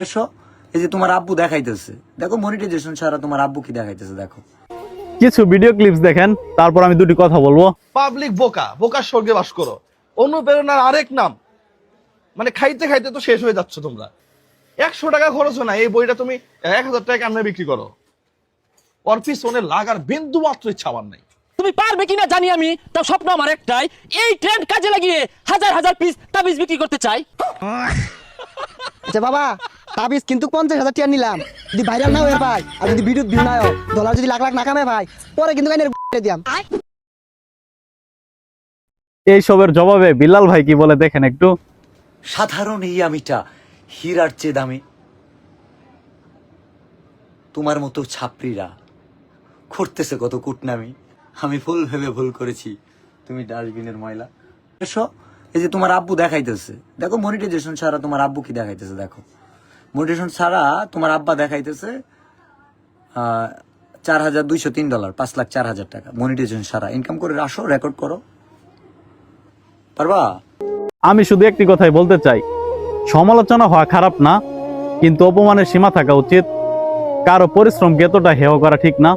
এসো, এই যে তোমার আব্বু দেখাইতেছে, দেখো মনিটাইজেশন ছাড়া তোমার আব্বু কি দেখাইতেছে দেখো। কিছু ভিডিও ক্লিপস দেখেন, তারপর আমি দুটি কথা বলবো। পাবলিক বোকা, বোকার স্বর্গে বাস করো। অনুপ্রেরণার আরেক নাম। মানে খাইতে খাইতে তো শেষ হয়ে যাচ্ছ তোমরা। 100 টাকা খরচ হয় না, এই বইটা তুমি 1000 টাকা কেমনে বিক্রি করো? ওর পিছনে লাগার বিন্দু মাত্র ইচ্ছা আমার নাই। তুমি পারবে কিনা জানি আমি, তাও স্বপ্ন আমার একটাই, এই ট্রেন্ড কাজে লাগিয়ে হাজার হাজার পিস তাবিজ বিক্রি করতে চাই। আচ্ছা বাবা, তাবিজ কিন্তু 50,000 টাকা নিলাম, যদি ভাইরাল না হয়ে ভাই, আর যদি ভিডিও ভিউ না হয়, ডলার যদি লাখ লাখ না কামে ভাই, পরে কিন্তু গাইনের দিয়াম। এইসবের জবাবে বিল্লাল ভাই কি বলে দেখেন একটু। সাধারণ এই আমিটা হীরার চেয়ে দামি। তোমার মতো ছাপড়িরা করতেছে কত কুটনামি। আমি ভুল ভেবে ভুল করেছি, তুমি ডাস্টবিনের ময়লা। এসো, এই যে তোমার আব্বু দেখাইতেছে, দেখো মনিটাইজেশন ছাড়া তোমার আব্বু কি দেখাইতেছে দেখো। মনিটাইজেশন ছাড়া তোমার আব্বা দেখাইতেছে $4,203, 5,04,000 টাকা মনিটাইজেশন ছাড়া। ইনকাম করে আসো, রেকর্ড করো, পারবা? আমি শুধু একটি কথাই বলতে চাই, সমালোচনা হওয়া খারাপ না, কিন্তু অপমানের সীমা থাকা উচিত। কারো পরিশ্রমকে এতটা হেয় করা ঠিক না।